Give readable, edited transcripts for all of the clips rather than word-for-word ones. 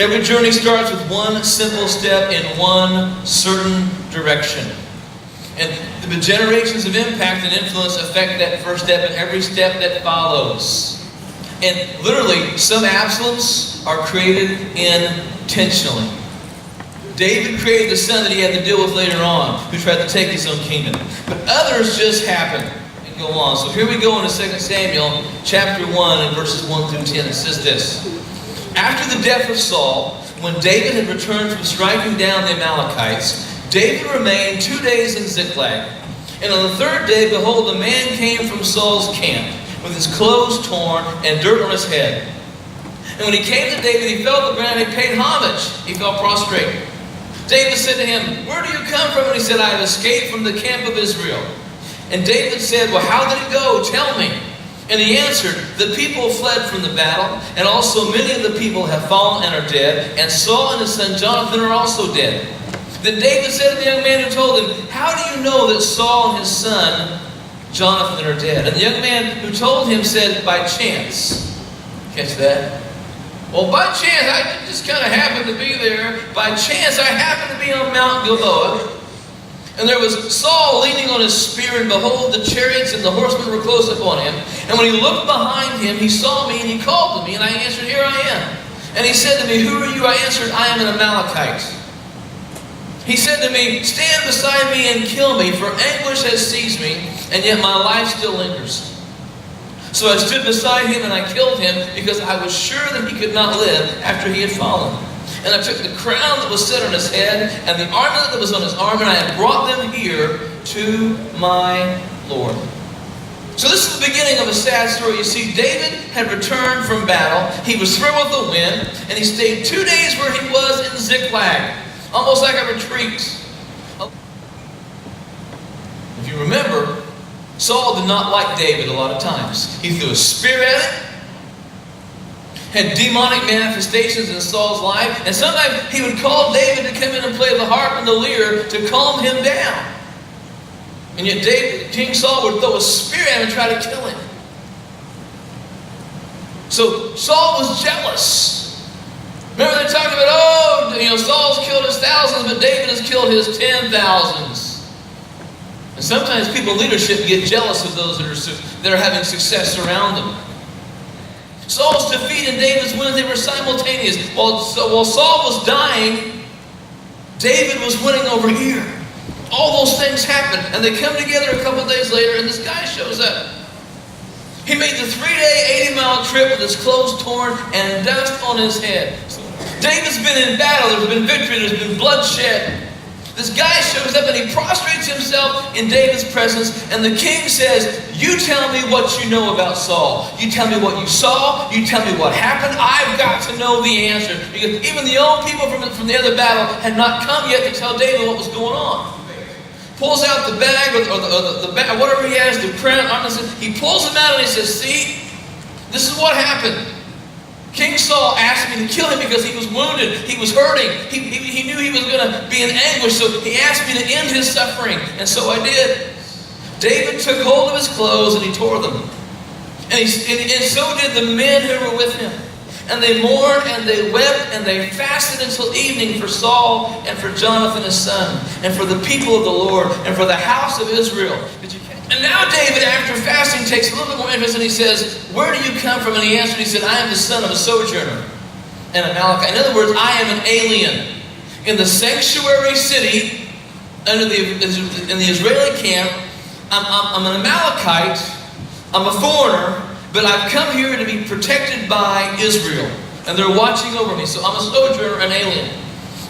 Every journey starts with one simple step in one certain direction. And the generations of impact and influence affect that first step and every step that follows. And literally, some Absaloms are created intentionally. David created the son that he had to deal with later on, who tried to take his own kingdom. But others just happen and go on. So here we go into 2 Samuel chapter 1 and verses 1 through 10. It says this. After the death of Saul, when David had returned from striking down the Amalekites, David remained 2 days in Ziklag. And on the third day, behold, a man came from Saul's camp, with his clothes torn and dirt on his head. And when he came to David, he fell to the ground and he paid homage. He fell prostrate. David said to him, "Where do you come from?" And he said, "I have escaped from the camp of Israel." And David said, "Well, how did it go? Tell me." And he answered, "The people fled from the battle, and also many of the people have fallen and are dead, and Saul and his son Jonathan are also dead." Then David said to the young man who told him, "How do you know that Saul and his son Jonathan are dead?" And the young man who told him said, "By chance." Catch that? Well, by chance, I just kind of happened to be there. By chance, I happened to be on Mount Gilboa. And there was Saul leaning on his spear, and behold, the chariots and the horsemen were close upon him. And when he looked behind him, he saw me, and he called to me, and I answered, "Here I am." And he said to me, "Who are you?" I answered, "I am an Amalekite." He said to me, "Stand beside me and kill me, for anguish has seized me, and yet my life still lingers." So I stood beside him and I killed him, because I was sure that he could not live after he had fallen. And I took the crown that was set on his head and the armlet that was on his arm, and I have brought them here to my Lord. So this is the beginning of a sad story. You see, David had returned from battle. He was thrown with the wind, and he stayed 2 days where he was in Ziklag, almost like a retreat. If you remember, Saul did not like David a lot of times. He threw a spear at him, had demonic manifestations in Saul's life, and sometimes he would call David to come in and play the harp and the lyre to calm him down. And yet King Saul would throw a spear at him and try to kill him. So Saul was jealous. Remember they talked about, Saul's killed his thousands, but David has killed his 10,000s. And sometimes people in leadership get jealous of those that are having success around them. Saul's defeat and David's win, they were simultaneous. While Saul was dying, David was winning over here. All those things happened, and they come together a couple days later, and this guy shows up. He made the 3-day, 80-mile trip with his clothes torn and dust on his head. David's been in battle. There's been victory. There's been bloodshed. This guy shows up and he prostrates himself in David's presence, and the king says, "You tell me what you know about Saul. You tell me what you saw. You tell me what happened. I've got to know the answer." Because even the old people from the other battle had not come yet to tell David what was going on. Pulls out the bag, or the bag, whatever he has, the crown, he pulls them out and he says, "See, this is what happened. King Saul asked me to kill him because he was wounded. He was hurting. He knew he was going to be in anguish, so he asked me to end his suffering. And so I did." David took hold of his clothes and he tore them. And so did the men who were with him. And they mourned and they wept and they fasted until evening for Saul and for Jonathan his son and for the people of the Lord and for the house of Israel. And now David, after fasting, takes a little bit more interest, and he says, "Where do you come from?" And he answered, he said, "I am the son of a sojourner and an Amalekite." In other words, I am an alien in the sanctuary city in the Israeli camp. I'm an Amalekite. I'm a foreigner, but I've come here to be protected by Israel, and they're watching over me. So I'm a sojourner, an alien.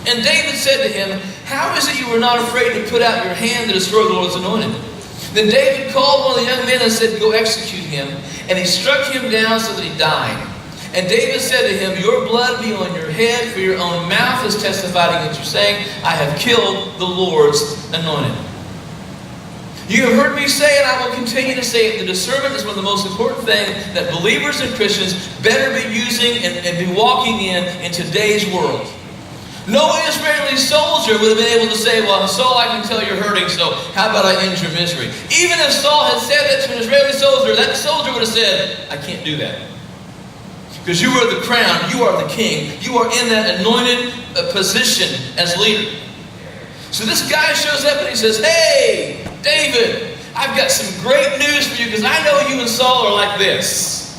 And David said to him, "How is it you were not afraid to put out your hand to destroy the Lord's anointed?" Then David called one of the young men and said, "Go execute him." And he struck him down so that he died. And David said to him, "Your blood be on your head, for your own mouth has testified against you, saying, I have killed the Lord's anointed." You have heard me say, and I will continue to say it, the discernment is one of the most important things that believers and Christians better be using and be walking in today's world. No Israeli soldier would have been able to say, "Well, Saul, I can tell you're hurting, so how about I end your misery?" Even if Saul had said that to an Israeli soldier, that soldier would have said, "I can't do that." Because you are the crown, you are the king, you are in that anointed position as leader. So this guy shows up and he says, "Hey, David, I've got some great news for you because I know you and Saul are like this."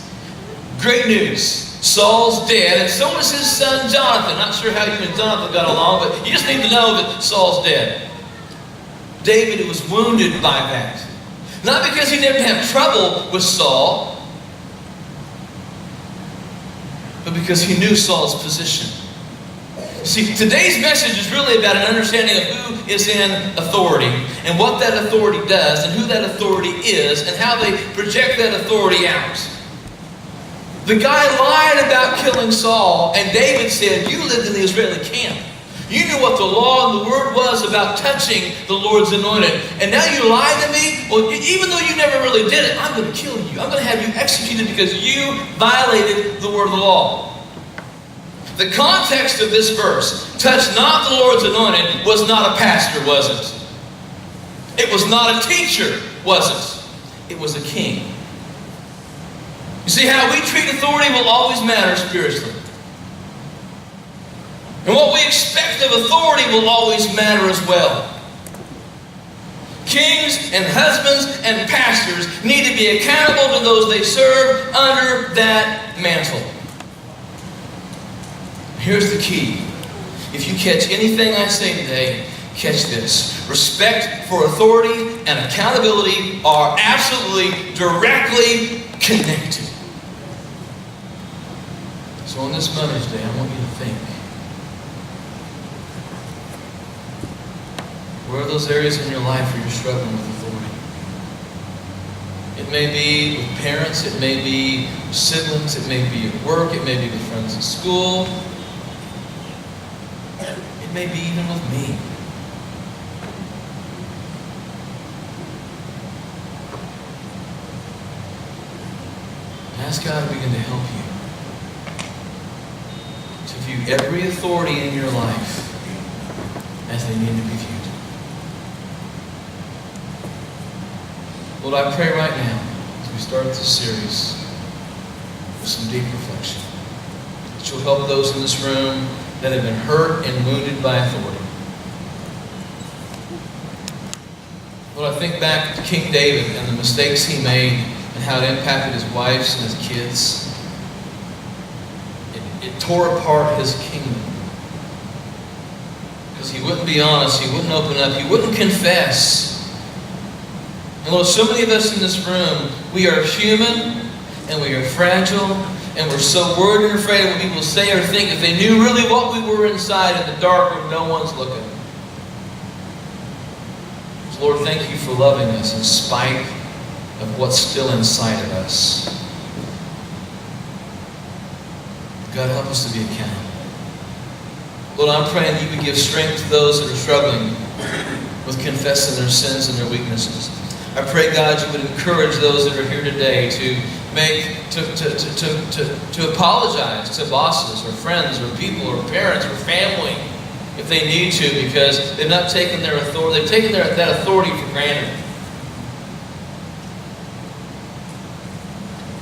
Great news. Saul's dead, and so is his son Jonathan. Not sure how you and Jonathan got along, but you just need to know that Saul's dead. David was wounded by that. Not because he didn't have trouble with Saul, but because he knew Saul's position. See, today's message is really about an understanding of who is in authority and what that authority does and who that authority is and how they project that authority out. The guy lied about killing Saul, and David said, "You lived in the Israeli camp. You knew what the law and the word was about touching the Lord's anointed. And now you lied to me? Well, even though you never really did it, I'm going to kill you. I'm going to have you executed because you violated the word of the law." The context of this verse, "Touch not the Lord's anointed," was not a pastor, was it? It was not a teacher, was it? It was a king. You see, how we treat authority will always matter spiritually. And what we expect of authority will always matter as well. Kings and husbands and pastors need to be accountable to those they serve under that mantle. Here's the key. If you catch anything I say today, catch this. Respect for authority and accountability are absolutely directly connected. So on this Mother's Day, I want you to think. Where are those areas in your life where you're struggling with authority? It may be with parents, it may be with siblings, it may be at work, it may be with friends at school. It may be even with me. Ask God to begin to help you to view every authority in your life as they need to be viewed. Lord, I pray right now, as we start this series, with some deep reflection, that you'll help those in this room that have been hurt and wounded by authority. Lord, I think back to King David and the mistakes he made and how it impacted his wives and his kids. It tore apart his kingdom. Because he wouldn't be honest, he wouldn't open up, he wouldn't confess. And Lord, so many of us in this room, we are human and we are fragile and we're so worried and afraid of what people say or think. If they knew really what we were inside in the dark where no one's looking. So Lord, thank you for loving us in spite of what's still inside of us. God, help us to be accountable. Lord, I'm praying that you would give strength to those that are struggling with confessing their sins and their weaknesses. I pray, God, you would encourage those that are here today to apologize to bosses or friends or people or parents or family if they need to, because they've not taken their authority, they've taken that authority for granted.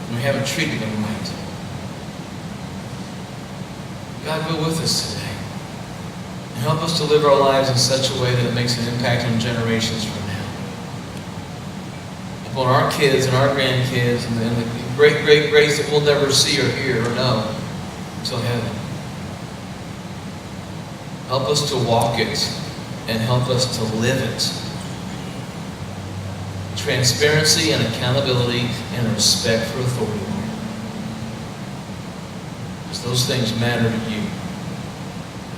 And we haven't treated them right. God, go with us today. And help us to live our lives in such a way that it makes an impact on generations from now. Upon our kids and our grandkids and the great, great grace that we'll never see or hear or know until heaven. Help us to walk it and help us to live it. Transparency and accountability and respect for authority. Because those things matter to you.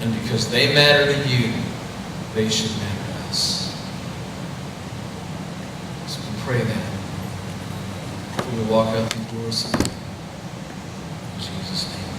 And because they matter to you, they should matter to us. So we pray that before we walk out these doors tonight. In Jesus' name.